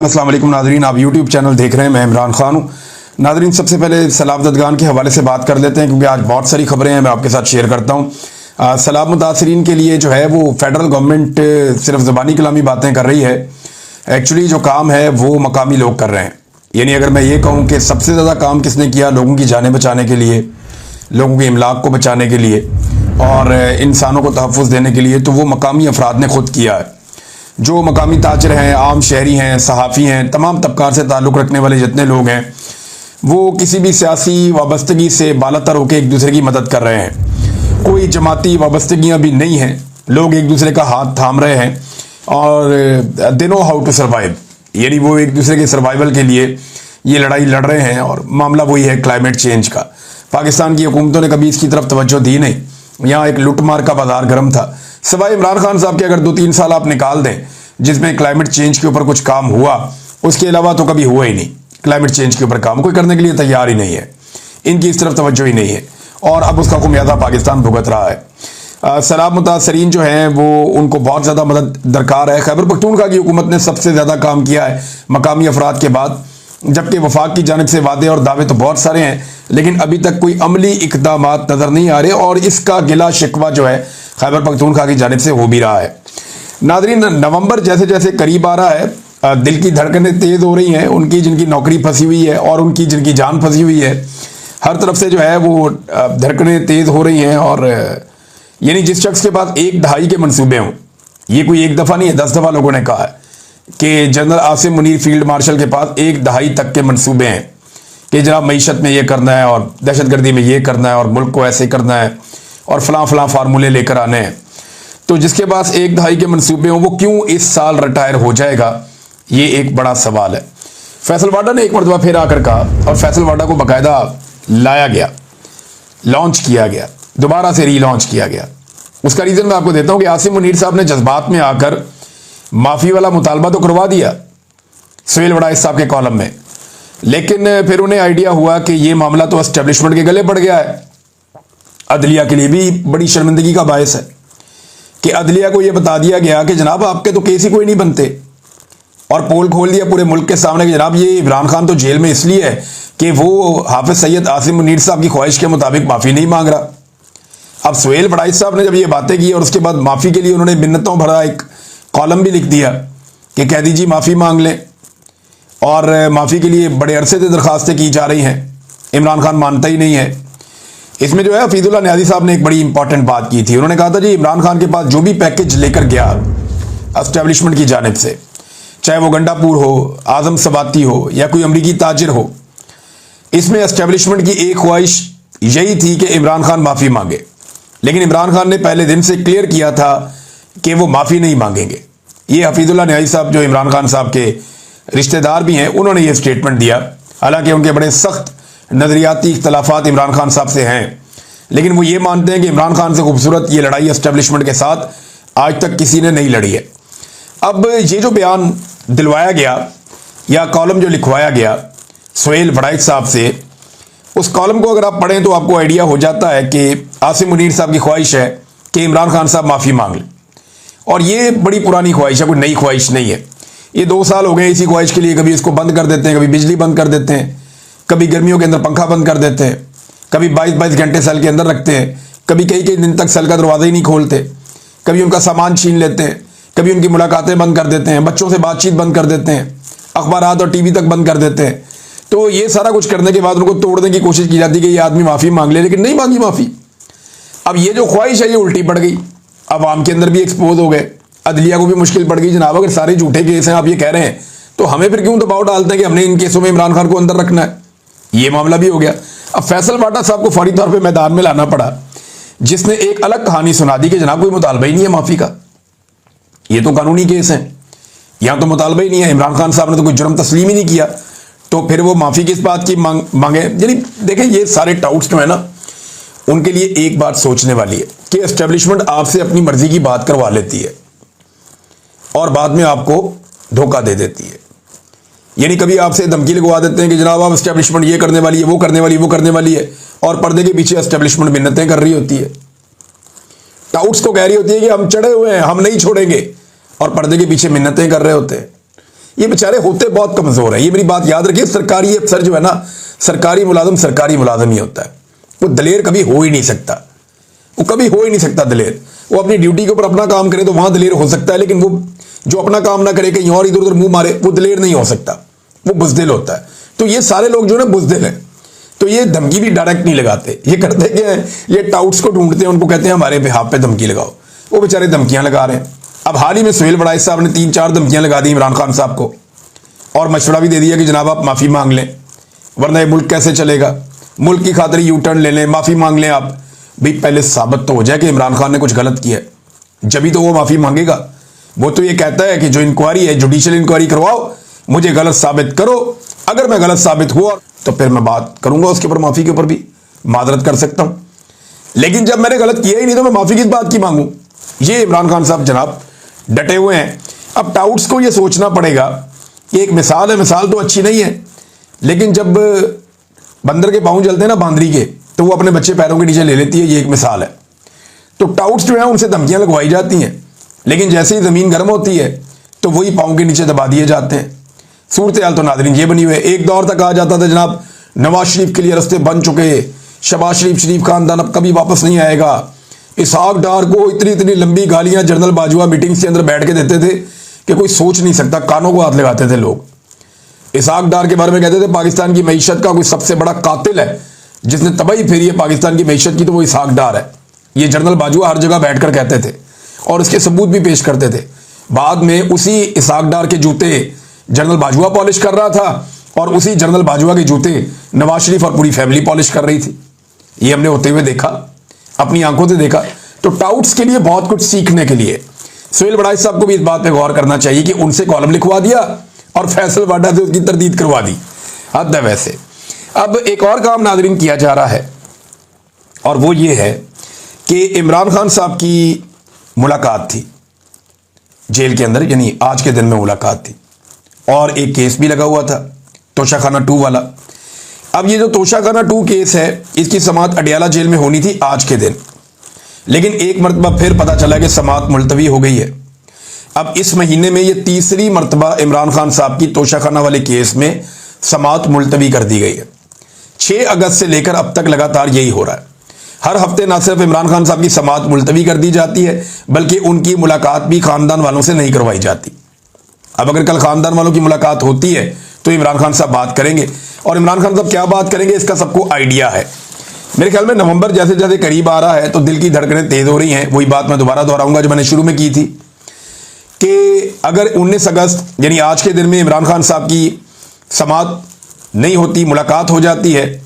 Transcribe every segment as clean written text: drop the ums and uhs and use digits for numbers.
अस्सलाम वालेकुम नादरीन, आप यूट्यूब चैनल देख रहे हैं। मैं इमरान खान हूँ। नादरीन, सबसे पहले सैलाब ज़दगान के हवाले से बात कर लेते हैं क्योंकि आज बहुत सारी खबरें हैं, मैं आपके साथ शेयर करता हूँ। सैलाब मुतासरीन के लिए जो है वो फेडरल गवर्नमेंट सिर्फ ज़बानी कलामी बातें कर रही है। एक्चुअली जो काम है वो मकामी लोग कर रहे हैं। यानी अगर मैं ये कहूँ कि सबसे ज़्यादा काम किसने किया लोगों की जानें बचाने के लिए, लोगों के इमलाक को बचाने के लिए और इंसानों को तहफ़्फ़ुज़ देने के लिए, तो वो मकामी अफराद ने खुद किया है। जो मकामी ताजर हैं, आम शहरी हैं, सहाफ़ी हैं, तमाम तबकार से ताल्लुक़ रखने वाले जितने लोग हैं, वो किसी भी सियासी वाबस्तगी से बालातर होकर एक दूसरे की मदद कर रहे हैं। कोई जमाती वाबस्तगियाँ भी नहीं हैं। लोग एक दूसरे का हाथ थाम रहे हैं और they know how to survive. यानी वो एक दूसरे के सर्वाइवल के लिए ये लड़ाई लड़ रहे हैं। और मामला वही है क्लाइमेट चेंज का। पाकिस्तान की हुकूमतों ने कभी इसकी तरफ तवज्जो दी नहीं। यहाँ एक लुटमार का बाजार गर्म था। सवाए इमरान खान साहब के अगर 2-3 साल आप निकाल दें जिसमें क्लाइमेट चेंज के ऊपर कुछ काम हुआ, उसके अलावा तो कभी हुआ ही नहीं। क्लाइमेट चेंज के ऊपर काम कोई करने के लिए तैयार ही नहीं है। इनकी इस तरफ तवज्जो ही नहीं है और अब उसका खुमियाजा पाकिस्तान भुगत रहा है। सैलाब मुतासरीन जो हैं वो उनको बहुत ज़्यादा मदद दरकार है। खैबर पख्तूनख्वा की हुकूमत ने सबसे ज़्यादा काम किया है मकामी अफराद के बाद, जबकि वफाक की जानिब से वादे और दावे तो बहुत सारे हैं लेकिन अभी तक कोई अमली इक़दामात नज़र नहीं आ रहे और इसका गिला शिकवा जो है खैबर पख्तूनख्वा की जानिब से हो भी रहा है। नादरीन, नवंबर जैसे जैसे करीब आ रहा है, दिल की धड़कनें तेज़ हो रही हैं उनकी जिनकी नौकरी फंसी हुई है और उनकी जिनकी जान फंसी हुई है। हर तरफ से जो है वो धड़कनें तेज़ हो रही हैं और यानी जिस शख्स के पास 1 दहाई के मंसूबे हों, ये कोई एक दफ़ा नहीं है, 10 दफ़ा लोगों ने कहा है कि general Asim Munir field marshal के पास 1 दहाई तक के मंसूबे हैं कि जनाब मईशत में ये करना है और दहशतगर्दी में ये करना है और मुल्क को ऐसे करना है और फलां फलां फार्मूले लेकर आने हैं। तो जिसके पास 1 दहाई के मंसूबे हों वो क्यों इस साल रिटायर हो जाएगा, ये एक बड़ा सवाल है। फैसल वाडा ने एक मरतबा फिर आकर कहा और फैसल वाडा को बाकायदा लाया गया, लॉन्च किया गया, दोबारा से रीलॉन्च किया गया। उसका रीज़न मैं आपको देता हूँ कि आसिम मुनीर साहब ने जज्बात में आकर माफ़ी वाला मुतालबा तो करवा दिया सुहेल वड़ाइस साहब के कॉलम में, लेकिन फिर उन्हें आइडिया हुआ कि ये मामला तो एस्टेब्लिशमेंट के गले पड़ गया है। अदलिया के लिए भी बड़ी शर्मिंदगी का बायस है कि अदलिया को यह बता दिया गया कि जनाब आपके तो केस ही कोई नहीं बनते, और पोल खोल दिया पूरे मुल्क के सामने कि जनाब ये इमरान खान तो जेल में इसलिए है कि वो हाफिज सैयद आसिम मुनीर साहब की ख्वाहिश के मुताबिक माफ़ी नहीं मांग रहा। अब सुहेल वड़ाइस साहब ने जब ये बातें की और उसके बाद माफ़ी के लिए उन्होंने मिन्नतों भरा एक कॉलम भी लिख दिया कि कैदी जी माफ़ी मांग लें, और माफ़ी के लिए बड़े अरसे से दरखास्तें की जा रही हैं, इमरान खान मानता ही नहीं है। इसमें जो है हफीजुल्लाह न्याजी साहब ने एक बड़ी इंपॉर्टेंट बात की थी। उन्होंने कहा था जी इमरान खान के पास जो भी पैकेज लेकर गया एस्टेब्लिशमेंट की जानिब से, चाहे वो गंडापुर हो, आजम सबाती हो या कोई अमरीकी ताजिर हो, इसमें एस्टेब्लिशमेंट की एक ख्वाहिश यही थी कि इमरान खान माफ़ी मांगे। लेकिन इमरान खान ने पहले दिन से क्लियर किया था कि वो माफ़ी नहीं मांगेंगे। ये हफीजुल्लाह न्याजी साहब जो इमरान खान साहब के रिश्तेदार भी हैं उन्होंने ये स्टेटमेंट दिया। हालांकि उनके बड़े सख्त नज़रियाती इख्तलाफात इमरान खान साहब से हैं, लेकिन वो ये मानते हैं कि इमरान खान से खूबसूरत ये लड़ाई एस्टेब्लिशमेंट के साथ आज तक किसी ने नहीं लड़ी है। अब ये जो बयान दिलवाया गया या कॉलम जो लिखवाया गया सुहेल वड़ाइस साहब से, उस कॉलम को अगर आप पढ़ें तो आपको आइडिया हो जाता है कि आसिम मुनीर साहब की ख्वाहिश है कि इमरान खान साहब माफ़ी मांग लें, और ये बड़ी पुरानी ख्वाहिश है, कोई नई ख्वाहिश नहीं है। ये 2 साल हो गए इसी ख्वाहिश के लिए, कभी इसको बंद कर देते हैं, कभी बिजली बंद कर देते हैं, कभी गर्मियों के अंदर पंखा बंद कर देते हैं, कभी 22-22 घंटे सेल के अंदर रखते हैं, कभी कई दिन तक सेल का दरवाज़ा ही नहीं खोलते, कभी उनका सामान छीन लेते हैं, कभी उनकी मुलाकातें बंद कर देते हैं, बच्चों से बातचीत बंद कर देते हैं, अखबारात और टीवी तक बंद कर देते हैं। तो ये सारा कुछ करने के बाद उनको तोड़ने की कोशिश की जाती है कि ये आदमी माफ़ी मांग ले, लेकिन नहीं मांगी माफ़ी। अब ये जो ख्वाहिश है ये उल्टी पड़ गई, अवाम के अंदर भी एक्सपोज हो गए, अदलिया को भी मुश्किल पड़ गई। जनाब अगर सारे झूठे केस हैं आप ये कह रहे हैं तो हमें फिर क्यों दबाव डालते हैं कि हमने इन केसों में इमरान खान को अंदर रखना है। ये मामला भी हो गया। अब फैसल वाडा साहब को फौरी तौर पे मैदान में लाना पड़ा, जिसने एक अलग कहानी सुना दी कि जनाब कोई मुतालबा ही नहीं है माफ़ी का, ये तो कानूनी केस है, यहाँ तो मुतालबा ही नहीं है, इमरान खान साहब ने तो कोई जुर्म तस्लीम ही नहीं किया, तो फिर वो माफ़ी किस बात की मांगे। यानी देखें ये सारे टाउट्स जो है ना उनके लिए एक बात सोचने वाली है कि एस्टेब्लिशमेंट आपसे अपनी मर्जी की बात करवा लेती है और बाद में आपको धोखा दे देती है। यानी कभी आपसे धमकी लगवा देते हैं कि जनाब आप एस्टेब्लिशमेंट ये करने वाली है, वो करने वाली, वो करने वाली है, और पर्दे के पीछे एस्टेब्लिशमेंट मिन्नतें कर रही होती है, टाउट्स को कह रही होती है कि हम चढ़े हुए हैं, हम नहीं छोड़ेंगे, और पर्दे के पीछे मिन्नतें कर रहे होते हैं। ये बेचारे होते बहुत कमजोर है। ये मेरी बात याद रखिए, सरकारी अफसर जो है ना, सरकारी मुलाजिम ही होता है। वो दलेर कभी हो ही नहीं सकता, वो कभी हो ही नहीं सकता दलेर। वो अपनी ड्यूटी के ऊपर अपना काम करे तो वहां दलेर हो सकता है, लेकिन वो जो अपना काम ना करे, कहीं और इधर उधर मुंह मारे, वो दलेर नहीं हो सकता, वो बुजदिल होता है। तो ये सारे लोग जो है ना बुजदिल हैं। तो ये धमकी भी डायरेक्ट नहीं लगाते, ये करते क्या है, ये टाउट्स को ढूंढते हैं, उनको कहते हैं हमारे बिहाफ पे धमकी लगाओ। वो बेचारे धमकियां लगा रहे हैं। अब हाल ही में सुहेल बड़ाइच साहब ने 3-4 धमकियां लगा दी इमरान खान साहब को, और मशवरा भी दे दिया कि जनाब आप माफ़ी मांग लें, वरना ये मुल्क कैसे चलेगा, मुल्क की खातिर यू टर्न ले लें, माफ़ी मांग लें आप। भाई पहले साबित तो हो जाए कि इमरान खान ने कुछ गलत किया है, जभी तो वो माफ़ी मांगेगा। वो तो ये कहता है कि जो इंक्वायरी है, जुडिशियल इंक्वायरी करवाओ, मुझे गलत साबित करो, अगर मैं गलत साबित हुआ तो फिर मैं बात करूंगा उसके ऊपर, माफ़ी के ऊपर भी मादरत कर सकता हूं। लेकिन जब मैंने गलत किया ही नहीं तो मैं माफ़ी किस बात की मांगू। ये इमरान खान साहब जनाब डटे हुए हैं। अब टाउट्स को ये सोचना पड़ेगा कि एक मिसाल है, मिसाल तो अच्छी नहीं है, लेकिन जब बंदर के पाँव जलते हैं ना बांदरी के, तो वो अपने बच्चे पैरों के नीचे ले लेती है, ये एक मिसाल है। तो टाउट्स जो है उनसे धमकियां लगवाई जाती हैं, लेकिन जैसे ही ज़मीन गर्म होती है तो वही पाँव के नीचे दबा दिए जाते हैं। सूरत हाल तो नाज़रीन ये बनी हुई है। एक दौर तक कहा जाता था जनाब नवाज शरीफ के लिए रास्ते बन चुके, शहबाज शरीफ खानदान अब कभी वापस नहीं आएगा। इसहाक डार को इतनी लंबी गालियां जनरल बाजवा मीटिंग्स के अंदर बैठ के देते थे कि कोई सोच नहीं सकता, कानों को हाथ लगाते थे लोग। इसहाक डार के बारे में कहते थे पाकिस्तान की मईशत का कोई सबसे बड़ा कातिल है जिसने तबाही फेरी है पाकिस्तान की मईशत की, तो वो इसहाक डार है। ये जनरल बाजवा हर जगह बैठकर कहते थे और इसके सबूत भी पेश करते थे। बाद में उसी इसहाक डार के जूते जनरल बाजवा पॉलिश कर रहा था और उसी जनरल बाजवा के जूते नवाज शरीफ और पूरी फैमिली पॉलिश कर रही थी। ये हमने होते हुए देखा, अपनी आंखों से देखा। तो टाउट्स के लिए बहुत कुछ सीखने के लिए सुहेल बड़ाइच साहब को भी इस बात पे गौर करना चाहिए कि उनसे कॉलम लिखवा दिया और फैसल वाडा से उसकी तरदीद करवा दी। हद है वैसे। अब एक और काम नाज़रीन किया जा रहा है और वो ये है कि इमरान खान साहब की मुलाकात थी जेल के अंदर, यानी आज के दिन में मुलाकात थी, और एक केस भी लगा हुआ था तोशाखाना 2 वाला। अब ये जो तोशाखाना 2 केस है, इसकी समाअत अडियाला जेल में होनी थी आज के दिन, लेकिन एक मरतबा फिर पता चला कि समाअत मुलतवी हो गई है। अब इस महीने में ये तीसरी मरतबा इमरान खान साहब की तोशाखाना वाले केस में समाअत मुलतवी कर दी गई है। 6 अगस्त से लेकर अब तक लगातार यही हो रहा है। हर हफ्ते ना सिर्फ इमरान खान साहब की समाअत मुलतवी कर दी जाती है, बल्कि उनकी मुलाकात भी खानदान वालों से नहीं करवाई जाती। अब अगर कल खानदान वालों की मुलाकात होती है तो इमरान खान साहब बात करेंगे, और इमरान खान साहब क्या बात करेंगे इसका सबको आइडिया है। मेरे ख्याल में नवंबर जैसे जैसे करीब आ रहा है तो दिल की धड़कनें तेज हो रही हैं। वही बात मैं दोबारा दोहराऊंगा जो मैंने शुरू में की थी कि अगर 19 अगस्त यानी आज के दिन में इमरान खान साहब की समाअत नहीं होती, मुलाकात हो जाती है,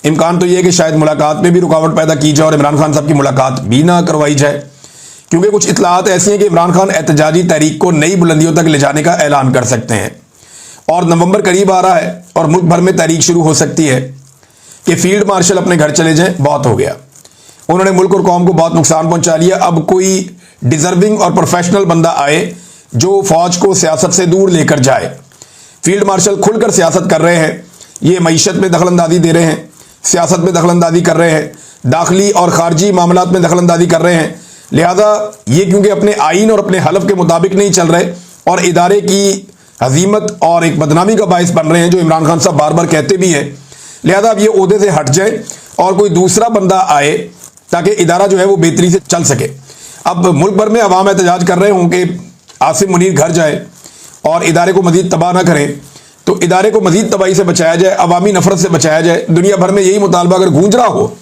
इम्कान तो यह है कि शायद मुलाकात में भी रुकावट पैदा की जाए और इमरान खान साहब की मुलाकात भी ना करवाई जाए, क्योंकि कुछ इतलात ऐसी हैं कि इमरान खान एहतजाजी तहरीक को नई बुलंदियों तक ले जाने का ऐलान कर सकते हैं। और नवंबर करीब आ रहा है और मुल्क भर में तहरीक शुरू हो सकती है कि फील्ड मार्शल अपने घर चले जाएं, बहुत हो गया, उन्होंने मुल्क और कौम को बहुत नुकसान पहुंचा लिया। अब कोई डिजर्विंग और प्रोफेशनल बंदा आए जो फौज को सियासत से दूर लेकर जाए। फील्ड मार्शल खुलकर सियासत कर रहे हैं, ये मईशत में दखलंदाजी दे रहे हैं, सियासत में दखलंदाजी कर रहे हैं, दाखिली और खारजी मामलात में दखलंदाजी कर रहे हैं। लिहाजा ये क्योंकि अपने आइन और अपने हलफ के मुताबिक नहीं चल रहे और इदारे की हजीमत और एक बदनामी का बायस बन रहे हैं, जो इमरान खान साहब बार बार कहते भी हैं। लिहाजा अब ये ओहदे से हट जाए और कोई दूसरा बंदा आए ताकि इदारा जो है वो बेहतरी से चल सके। अब मुल्क भर में अवाम एहतजाज कर रहे हों कि आसिम मुनीर घर जाए और इदारे को मजीद तबाह ना करें, तो इदारे को मजीद तबाही से बचाया जाए, अवामी नफरत से बचाया जाए। दुनिया भर में यही मुतालबा अगर गूंज रहा हो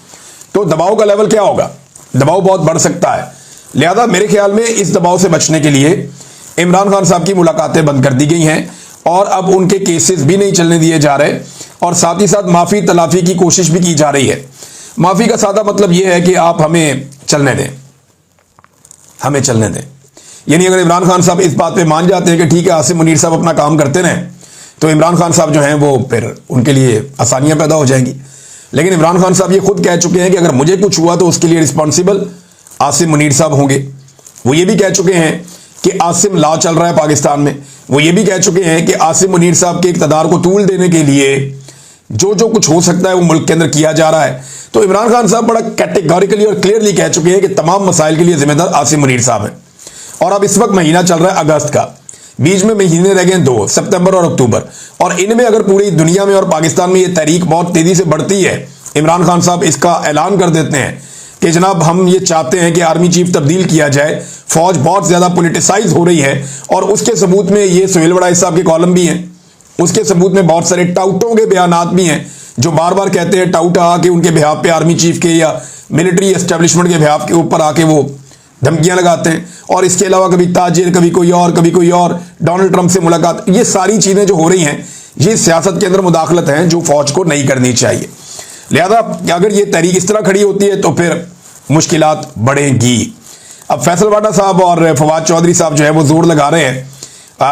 तो दबाव का लेवल क्या होगा, दबाव बहुत बढ़ सकता है। लिहाजा मेरे ख्याल में इस दबाव से बचने के लिए इमरान खान साहब की मुलाकातें बंद कर दी गई हैं और अब उनके केसेस भी नहीं चलने दिए जा रहे, और साथ ही साथ माफ़ी तलाफी की कोशिश भी की जा रही है। माफ़ी का सादा मतलब यह है कि आप हमें चलने दें, हमें चलने दें। यानी अगर इमरान खान साहब इस बात पे मान जाते हैं कि ठीक है आसिम मुनीर साहब अपना काम करते रहें, तो इमरान खान साहब जो हैं वो फिर उनके लिए आसानियां पैदा हो जाएंगी। लेकिन इमरान खान साहब ये खुद कह चुके हैं कि अगर मुझे कुछ हुआ तो उसके लिए रिस्पॉन्सिबल आसिम मुनीर साहब होंगे। वो ये भी कह चुके हैं कि आसिम लॉ चल रहा है पाकिस्तान में। वो ये भी कह चुके हैं कि आसिम मुनीर साहब के इक़्तिदार को तूल देने के लिए जो जो कुछ हो सकता है वो मुल्क के अंदर किया जा रहा है। तो इमरान खान साहब बड़ा कैटेगोरिकली और क्लियरली कह चुके हैं कि तमाम मसाइल के लिए जिम्मेदार आसिम मुनीर साहब हैं। और अब इस वक्त महीना चल रहा है अगस्त का, बीच में महीने रह गए 2, सितंबर और अक्टूबर, और इनमें अगर पूरी दुनिया में और पाकिस्तान में ये तहरीक बहुत तेजी से बढ़ती है, इमरान खान साहब इसका ऐलान कर देते हैं कि जनाब हम ये चाहते हैं कि आर्मी चीफ तब्दील किया जाए, फौज बहुत ज्यादा पोलिटिसाइज हो रही है, और उसके सबूत में ये सुहेल वड़ाई साहब के कॉलम भी हैं, उसके सबूत में बहुत सारे टाउटों के बयानात भी हैं जो बार बार कहते हैं टाउट आके उनके बिहाफ पे आर्मी चीफ के या मिलिट्री एस्टेब्लिशमेंट के बिहाफ के ऊपर आके वो धमकियां लगाते हैं। और इसके अलावा कभी ताजिर, कभी कोई और, डोनाल्ड ट्रंप से मुलाकात, ये सारी चीजें जो हो रही हैं ये सियासत के अंदर मुदाखलत हैं जो फौज को नहीं करनी चाहिए। लिहाजा अगर ये तहरीक इस तरह खड़ी होती है तो फिर मुश्किलात बढ़ेंगी। अब फैसल वाडा साहब और फवाद चौधरी साहब जो है वो जोर लगा रहे हैं,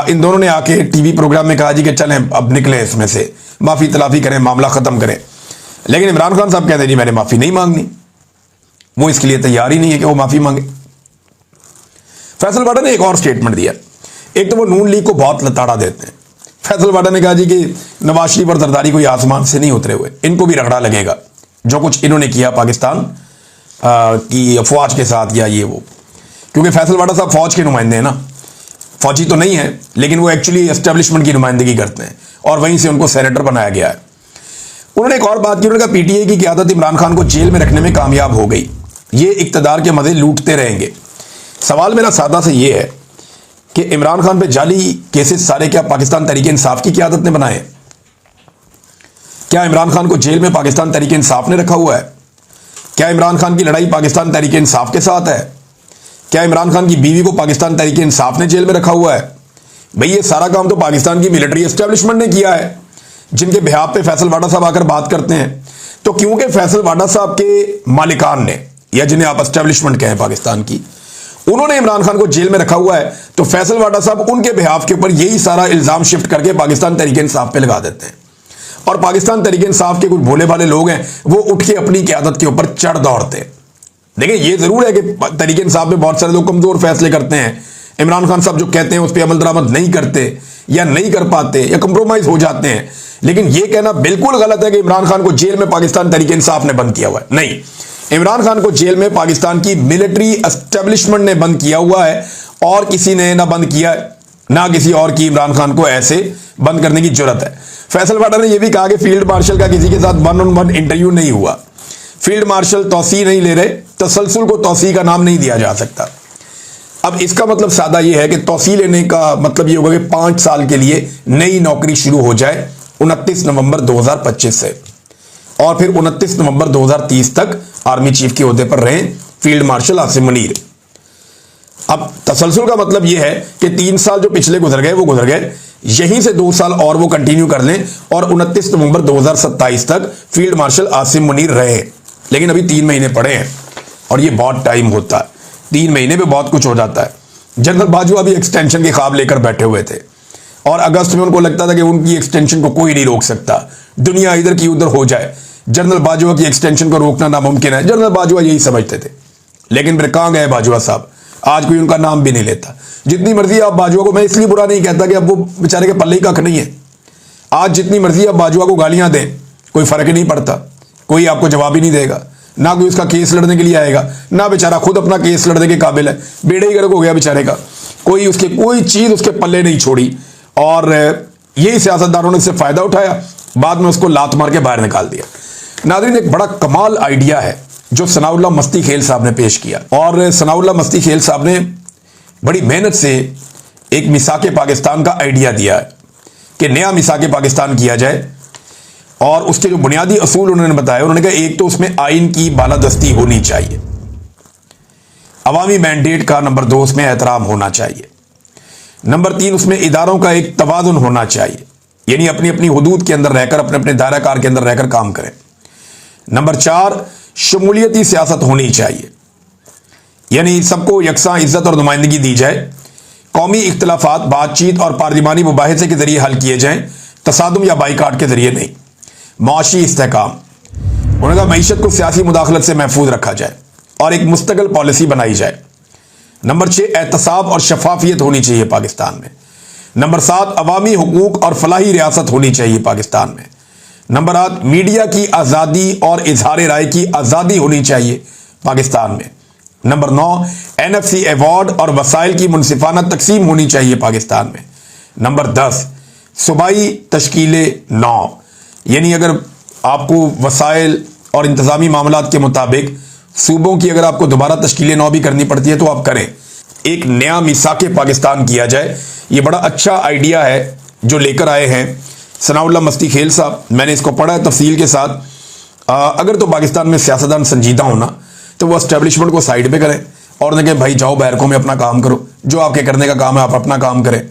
इन दोनों ने आके टीवी प्रोग्राम में कहा जी कि चलें अब निकले इसमें से, माफी तलाफी करें, मामला खत्म करें। लेकिन इमरान खान साहब कहते हैं जी मैंने माफी नहीं मांगनी, वो इसके लिए तैयार ही नहीं है कि वो माफी मांगे। फैसल वाडा ने एक और स्टेटमेंट दिया, एक तो वो नून लीग को बहुत लताड़ा देते हैं। फैसल वाडा ने कहा जी कि नवाज शरीफ और जरदारी कोई आसमान से नहीं उतरे हुए, इनको भी रगड़ा लगेगा जो कुछ इन्होंने किया पाकिस्तान की अफवाज के साथ या ये वो, क्योंकि फैसल वाडा साहब फौज के नुमाइंदे हैं ना, फौजी तो नहीं है लेकिन वो एक्चुअली एस्टेब्लिशमेंट की नुमाइंदगी करते हैं और वहीं से उनको सेनेटर बनाया गया है। उन्होंने एक और बात की, उन्होंने कहा पीटीआई की क़यादत इमरान खान को जेल में रखने में कामयाब हो गई, ये इक़्तिदार के मजे लूटते रहेंगे। सवाल मेरा सादा से ये है कि इमरान खान पे जाली केसेस सारे क्या पाकिस्तान तहरीक इंसाफ की क़यादत ने बनाए? क्या इमरान खान को जेल में पाकिस्तान तहरीक इंसाफ ने रखा हुआ है? क्या इमरान खान की लड़ाई पाकिस्तान तहरीक इंसाफ के साथ है? क्या इमरान खान की बीवी को पाकिस्तान तहरीक इंसाफ ने जेल में रखा हुआ है? भाई ये सारा काम तो पाकिस्तान की मिलिट्री एस्टेब्लिशमेंट ने किया है, जिनके बिहाफ पे फैसल वाडा साहब आकर बात करते हैं। तो क्योंकि फैसल वाडा साहब के मालिकान ने, या जिन्हें आप एस्टेब्लिशमेंट कहें पाकिस्तान की, उन्होंने इमरान खान को जेल में रखा हुआ है, तो फैसल वाडा साहब उनके बिहाफ के ऊपर यही सारा इल्जाम शिफ्ट करके पाकिस्तान तहरीक इंसाफ पे लगा देते हैं। और पाकिस्तान तहरीक इंसाफ के कुछ भोले भाले लोग हैं, वो उठ के अपनी क़यादत के ऊपर चढ़ दौड़ते हैं। देखिए ये जरूर है कि तहरीक इंसाफ में बहुत सारे लोग कमजोर फैसले करते हैं, इमरान खान साहब जो कहते हैं उस पर अमल दरामद नहीं करते या नहीं कर पाते या कंप्रोमाइज हो जाते हैं, लेकिन यह कहना बिल्कुल गलत है कि इमरान खान को जेल में पाकिस्तान तहरीक इंसाफ ने बंद किया हुआ है। नहीं, इमरान खान को जेल में पाकिस्तान की मिलिट्री एस्टेब्लिशमेंट ने बंद किया हुआ है, और किसी ने ना बंद किया है, ना किसी और की इमरान खान को ऐसे बंद करने की जरूरत है। फैसल वाडा ने यह भी कहा कि फील्ड मार्शल का किसी के साथ 1-on-1 इंटरव्यू नहीं हुआ, फील्ड मार्शल तौसी नहीं ले रहे, तसलसल को तौसी का नाम नहीं दिया जा सकता। अब इसका मतलब सादा यह है कि तौसी लेने का मतलब यह होगा कि 5 साल के लिए नई नौकरी शुरू हो जाए 29 नवंबर 2025 से, और फिर 29 नवंबर 2030 तक आर्मी चीफ के ओहदे पर रहें फील्ड मार्शल आसिम मुनीर। अब तसलसल का मतलब यह है कि 3 साल जो पिछले गुजर गए वो गुजर गए, यहीं से 2 साल और वो कंटिन्यू कर लें और 29 नवंबर 2027 तक फील्ड मार्शल आसिम मुनीर रहे। लेकिन अभी 3 महीने पड़े हैं और ये बहुत टाइम होता है, 3 महीने में बहुत कुछ हो जाता है। जनरल बाजवा भी एक्सटेंशन के ख्वाब लेकर बैठे हुए थे और अगस्त में उनको लगता था कि उनकी एक्सटेंशन को कोई नहीं रोक सकता, दुनिया इधर की उधर हो जाए, जनरल बाजवा की एक्सटेंशन को रोकना नामुमकिन है। जनरल बाजवा यही समझते थे, लेकिन फिर कहां गए बाजवा साहब? आज कोई उनका नाम भी नहीं लेता। जितनी मर्जी आप बाजवा को, मैं इसलिए बुरा नहीं कहता कि अब वो बेचारे के पल्ले ही कख नहीं है, आज जितनी मर्जी आप बाजवा को गालियां दें कोई फर्क ही नहीं पड़ता, कोई आपको जवाब ही नहीं देगा, ना कोई उसका केस लड़ने के लिए आएगा, ना बेचारा खुद अपना केस लड़ने के काबिल है, बेड़े ही गर्क हो गया बेचारे का, कोई चीज उसके पल्ले नहीं छोड़ी। और यही सियासतदानों ने इससे फायदा उठाया, बाद में उसको लात मार के बाहर निकाल दिया। नाज़रीन, एक बड़ा कमाल आइडिया है जो सनाउल्लाह मस्ती खेल साहब ने पेश किया, और सनाउल्लाह मस्ती खेल साहब ने बड़ी मेहनत से एक मिसाके पाकिस्तान का आइडिया दिया है कि नया मिसाके पाकिस्तान किया जाए, और उसके जो बुनियादी असूल उन्होंने बताया, उन्होंने कहा एक तो उसमें आइन की बालादस्ती होनी चाहिए, अवामी मैंडेट का नंबर 2 उसमें एहतराम होना चाहिए, नंबर 3 उसमें इदारों का एक तवाज़ुन होना चाहिए, यानी अपनी अपनी हुदूद के अंदर रहकर, अपने अपने दायरा कार के अंदर रहकर काम करें। नंबर 4 शमूलियती सियासत होनी चाहिए, यानी सबको यकसा इज्जत और नुमाइंदगी दी जाए, कौमी इख्तलाफात बातचीत और पार्लिमानी मुबाहिसे के जरिए हल किए जाएं, तसादुम या बाइकाट के जरिए नहीं। माशी इस्तेहकाम, उन्होंने कहा मईशत को सियासी मुदाखलत से महफूज रखा जाए और एक मुस्तकिल पॉलिसी बनाई जाए। नंबर 6 एहतसाब और शफाफियत होनी चाहिए पाकिस्तान में। नंबर 7 अवामी हुकूक और फलाही रियासत होनी चाहिए पाकिस्तान में। नंबर 8 मीडिया की आज़ादी और इजहार राय की आज़ादी होनी चाहिए पाकिस्तान में। नंबर 9 NFC अवार्ड और वसाइल की मुनसिफाना तकसीम होनी चाहिए पाकिस्तान में। नंबर 10 सूबाई तश्कीलें 9, यानी अगर आपको वसाइल और इंतजामी मामलात के मुताबिक सूबों की अगर आपको दोबारा तश्कीलें 9 भी करनी पड़ती है तो आप करें। एक नया मिसाक पाकिस्तान किया जाए, ये बड़ा अच्छा आइडिया है जो लेकर आए हैं सनाउल्लाह मस्ती खेल साहब। मैंने इसको पढ़ा है तफसील के साथ। अगर तो पाकिस्तान में सियासतदान संजीदा होना तो वो एस्टेब्लिशमेंट को साइड पे करें और उन्हें कहें भाई जाओ बैरकों में अपना काम करो, जो आपके करने का काम है आप अपना काम करें,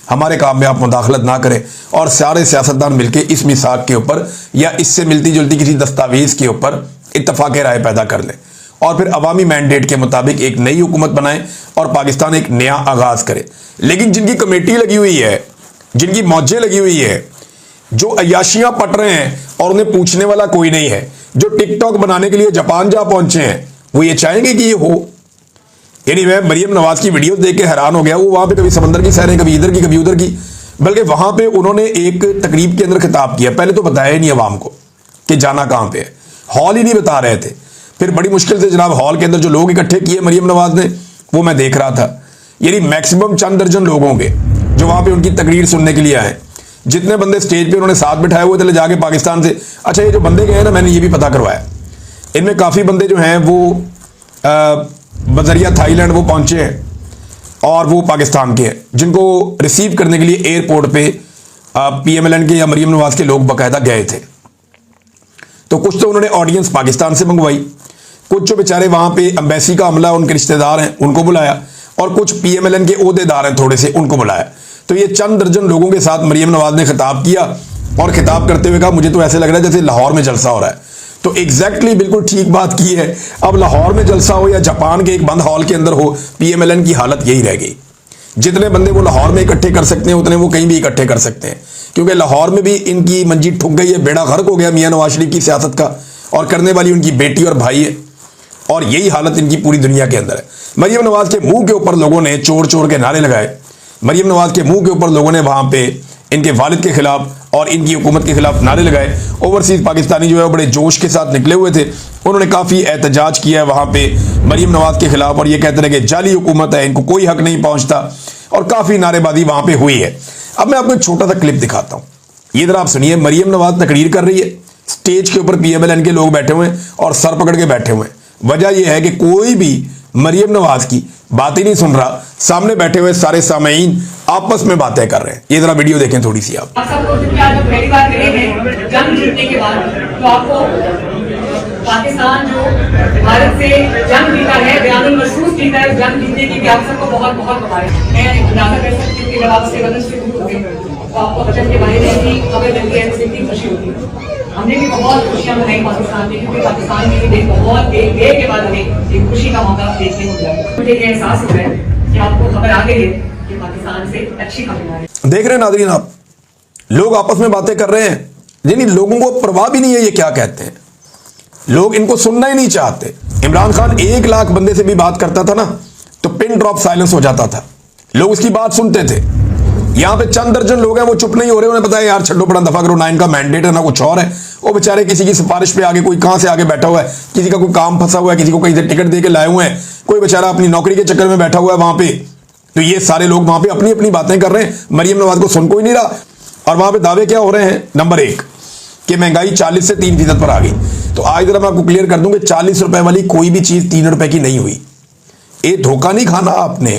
हमारे काम में आप मुदाखलत ना करें। और सारे सियासतदान मिलकर इस मिसाक के ऊपर या इससे मिलती जुलती किसी दस्तावेज के ऊपर इत्तफाक राय पैदा कर लें और फिर अवामी मैंडेट के मुताबिक एक नई हुकूमत बनाएं और पाकिस्तान एक नया आगाज करे। लेकिन जिनकी कमेटी लगी हुई है, जिनकी मौजें लगी हुई है, जो अयाशियां पट रहे हैं और उन्हें पूछने वाला कोई नहीं है, जो टिकटॉक बनाने के लिए जापान जा पहुंचे हैं, वो ये चाहेंगे कि ये हो। यानी मैं मरियम नवाज की वीडियो देख के हैरान हो गया। वो वहां पे कभी समंदर की सैरें, कभी इधर की कभी उधर की, बल्कि वहां पे उन्होंने एक तकरीब के अंदर खिताब किया। पहले तो बताया ही नहीं अवाम को कि जाना कहां पे है, हॉल ही नहीं बता रहे थे। फिर बड़ी मुश्किल से जनाब हॉल के अंदर जो लोग इकट्ठे किए मरियम नवाज ने, वो मैं देख रहा था, यानी मैक्सिमम चंद दर्जन लोग होंगे जो वहां पे उनकी तकरीर सुनने के लिए आए। जितने बंदे स्टेज पे उन्होंने साथ बिठाए हुए थे ले जाके पाकिस्तान से। अच्छा, ये जो बंदे गए हैं ना, मैंने ये भी पता करवाया, इनमें काफी बंदे जो हैं वो बजरिया थाईलैंड वो पहुंचे हैं और वो पाकिस्तान के हैं, जिनको रिसीव करने के लिए एयरपोर्ट पे PMLN के या मरियम नवाज के लोग बाकायदा गए थे। तो कुछ तो उन्होंने ऑडियंस पाकिस्तान से मंगवाई, कुछ जो बेचारे वहां पे एम्बेसी का अमला उनके रिश्तेदार हैं उनको बुलाया, और कुछ PMLN के ओहदेदार हैं थोड़े से, उनको बुलाया। तो ये चंद दर्जन लोगों के साथ मरियम नवाज ने खिताब किया और खिताब करते हुए कहा मुझे तो ऐसे लग रहा है जैसे लाहौर में जलसा हो रहा है। तो एग्जैक्टली बिल्कुल ठीक बात की है। अब लाहौर में जलसा हो या जापान के एक बंद हॉल के अंदर हो, PMLN की हालत यही रह गई। जितने बंदे वो लाहौर में इकट्ठे कर सकते हैं उतने वो कहीं भी इकट्ठे कर सकते हैं, क्योंकि लाहौर में भी इनकी मंजी ठुक गई है, बेड़ा गर्क हो गया मियां नवाज शरीफ की सियासत का, और करने वाली उनकी बेटी और भाई है, और यही हालत इनकी पूरी दुनिया के अंदर है। मरियम नवाज के मुंह के ऊपर लोगों ने चोर चोर के नारे लगाए, मरियम नवाज के मुंह के ऊपर लोगों ने वहां पे इनके वालिद के खिलाफ और इनकी हुकूमत के खिलाफ नारे लगाए। ओवरसीज पाकिस्तानी जो है बड़े जोश के साथ निकले हुए थे, उन्होंने काफी एहतजाज किया है वहां पे मरियम नवाज के खिलाफ, और ये कहते रहे कि जाली हुकूमत है, इनको कोई हक नहीं पहुंचता, और काफी नारेबाजी वहां पे हुई है। अब मैं आपको एक छोटा सा क्लिप दिखाता हूं, ये जरा आप सुनिए। मरियम नवाज तकरीर कर रही है, स्टेज के ऊपर PMLN के लोग बैठे हुए हैं और सर पकड़ के बैठे हुए हैं। वजह यह है कि कोई भी मरियम नवाज की बात ही नहीं सुन रहा, सामने बैठे हुए सारे सामईन आपस में बातें कर रहे हैं। ये जरा वीडियो देखें थोड़ी सी आप। सबको जब पहली बार मिले हैं जंग जीतने के बाद, तो आपको पाकिस्तान जो भारत से जंग जीता है, बयानुल महसूस जीता है, जंग जीतने की भी आप सबको बहुत बहुत मुबारक। मैं अंदाजा कर सकती हूँ कि जब आप से वतन से दूर होंगे तो आपको वतन के बारे में भी खबर मिलती है तो कितनी खुशी होती है। हमने भी बहुत खुशियां मनाई पाकिस्तान में, क्योंकि पाकिस्तान में भी बहुत देर के बाद हमें एक खुशी का मौका देखने को मिला। मुझे ये एहसास हो रहा है कि आपको खबर आ गई है कि पाकिस्तान से अच्छी खबर आ रही है। देख रहे हैं नाज़रीन आप, लोग आपस में बातें कर रहे हैं, यानी लोगों को परवाह भी नहीं है ये क्या कहते हैं, लोग इनको सुनना ही नहीं चाहते। इमरान खान 1 लाख बंदे से भी बात करता था ना तो पिन ड्रॉप साइलेंस हो जाता था, लोग उसकी बात सुनते थे। यहां पे चंद दर्जन लोग हैं वो चुप नहीं हो रहे, उन्हें पता है यार छड्डो पड़ा दफा करो, ना इनका मैंडेट है ना कुछ और है। वो बेचारे किसी की सिफारिश पे आगे, कोई कहां से आगे बैठा हुआ है, किसी का कोई काम फंसा हुआ है, किसी को कहीं से टिकट दे के लाए हुए हैं, कोई बेचारा अपनी नौकरी के चक्कर में बैठा हुआ है वहां पे। तो ये सारे लोग वहां पे अपनी अपनी बातें कर रहे हैं, मरियम नवाज को सुन कोई नहीं रहा। और वहां पे दावे क्या हो रहे हैं, नंबर 1 कि महंगाई 40 से 3% पर आ गई। तो आज जरा मैं आपको क्लियर कर दूं कि 40 रुपए वाली कोई भी चीज 3 रुपए की नहीं हुई। ये धोखा नहीं खाना आपने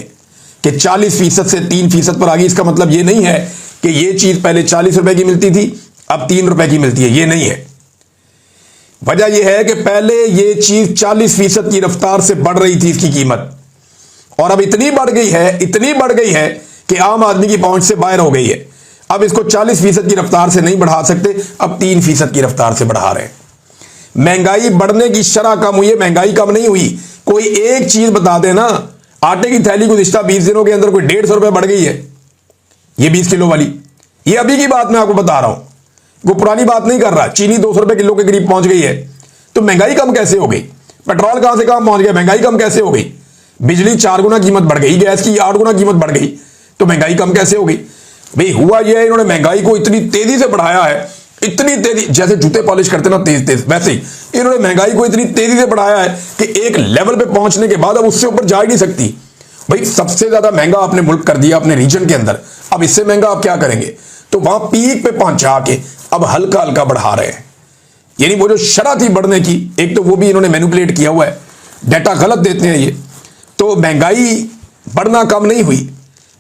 कि 40% से 3% पर आ गई। इसका मतलब ये नहीं है कि ये चीज पहले 40 रुपए की मिलती थी अब 3 रुपए की मिलती है, ये नहीं है। वजह यह है कि पहले ये चीज 40% की रफ्तार से बढ़ रही थी इसकी कीमत, और अब इतनी बढ़ गई है, इतनी बढ़ गई है कि आम आदमी की पहुंच से बाहर हो गई है। अब इसको 40% की रफ्तार से नहीं बढ़ा सकते, अब 3% की रफ्तार से बढ़ा रहे हैं। महंगाई बढ़ने की शरह कम हुई है, महंगाई कम नहीं हुई। कोई एक चीज बता देना, आटे की थैली गुज़िश्ता 20 दिनों के अंदर कोई 150 रुपए बढ़ गई है, ये 20 किलो वाली। ये अभी की बात मैं आपको बता रहा हूं, वो पुरानी बात नहीं कर रहा। चीनी 200 रुपए किलो के करीब पहुंच गई है, तो महंगाई कम कैसे हो गई? पेट्रोल कहां से कहां पहुंच गया, महंगाई कम कैसे हो गई? बिजली 4 गुना कीमत बढ़ गई, गैस की 8 गुना कीमत बढ़ गई, तो महंगाई कम कैसे हो गई? भाई हुआ यह है, इन्होंने महंगाई को इतनी तेजी से बढ़ाया है, इतनी तेजी, जैसे जूते पॉलिश करते ना तेज तेज, वैसे ही इन्होंने महंगाई को इतनी तेजी से बढ़ाया है कि एक लेवल पे पहुंचने के बाद अब उससे ऊपर जा ही नहीं सकती। भाई सबसे ज्यादा महंगा आपने मुल्क कर दिया अपने रीजन के अंदर, अब इससे महंगा आप क्या करेंगे? तो वहां पीक पे पहुंचा के अब हल्का हल्का बढ़ा रहे हैं। यानी वो जो शरह थी बढ़ने की, एक तो वो भी इन्होंने मैनिपुलेट किया हुआ है, डाटा गलत देते हैं ये। तो महंगाई बढ़ना कम नहीं हुई,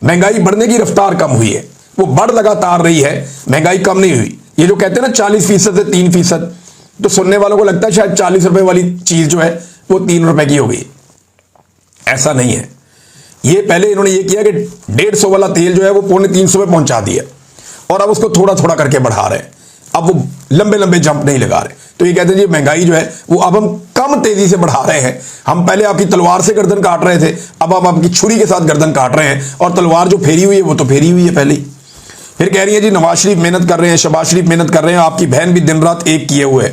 महंगाई बढ़ने की रफ्तार कम हुई है, वो बढ़ लगातार रही है, महंगाई कम नहीं हुई। ये जो कहते हैं ना 40% से 3%, तो सुनने वालों को लगता है शायद 40 रुपए वाली चीज जो है वो 3 रुपए की हो गई। ऐसा नहीं है। ये पहले इन्होंने ये किया कि 150 वाला तेल जो है वो 350 पे पहुंचा दिया और अब उसको थोड़ा थोड़ा करके बढ़ा रहे हैं। अब वो लंबे लंबे जंप नहीं लगा रहे। तो ये कहते हैं जी महंगाई जो है वो अब हम कम तेजी से बढ़ा रहे हैं। हम पहले आपकी तलवार से गर्दन काट रहे थे, अब हम आपकी छुरी के साथ गर्दन काट रहे हैं, और तलवार जो फेरी हुई है वो तो फेरी हुई है पहले ही। फिर कह रही है जी नवाज शरीफ मेहनत कर रहे हैं, शहबाज शरीफ मेहनत कर रहे हैं, आपकी बहन भी दिन रात एक किए हुए है।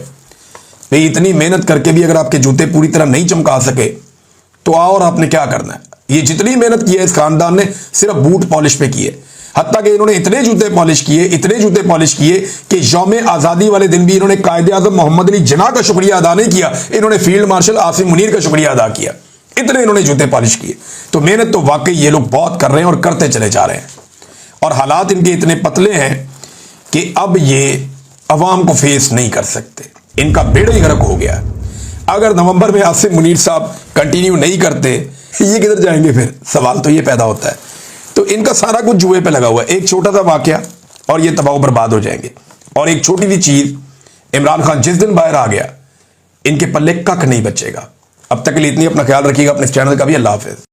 भाई इतनी मेहनत करके भी अगर आपके जूते पूरी तरह नहीं चमका सके तो और आपने क्या करना है? ये जितनी मेहनत की है इस खानदान ने सिर्फ बूट पॉलिश पे की है। हत्ता कि इन्होंने इतने जूते पॉलिश किए, इतने जूते पॉलिश किए कि यौम आज़ादी वाले दिन भी इन्होंने कायदे आज़म मोहम्मद अली जिन्ना का शुक्रिया अदा नहीं किया, इन्होंने फील्ड मार्शल आसिम मुनीर का शुक्रिया अदा किया। इतने इन्होंने जूते पॉलिश किए। तो मेहनत तो वाकई ये लोग बहुत कर रहे हैं और करते चले जा रहे हैं, और हालात इनके इतने पतले हैं कि अब ये अवाम को फेस नहीं कर सकते। इनका बेड़ा ही गर्क हो गया। अगर नवंबर में आसिम मुनीर साहब कंटिन्यू नहीं करते, ये किधर जाएंगे फिर? सवाल तो ये पैदा होता है। तो इनका सारा कुछ जुए पे लगा हुआ है। एक छोटा सा वाकया और ये तबाह बर्बाद हो जाएंगे। और एक छोटी सी चीज, इमरान खान जिस दिन बाहर आ गया इनके पल्ले कख नहीं बचेगा। अब तक के लिए इतनी, अपना ख्याल रखिएगा, अपने चैनल का भी। अल्लाह हाफिज।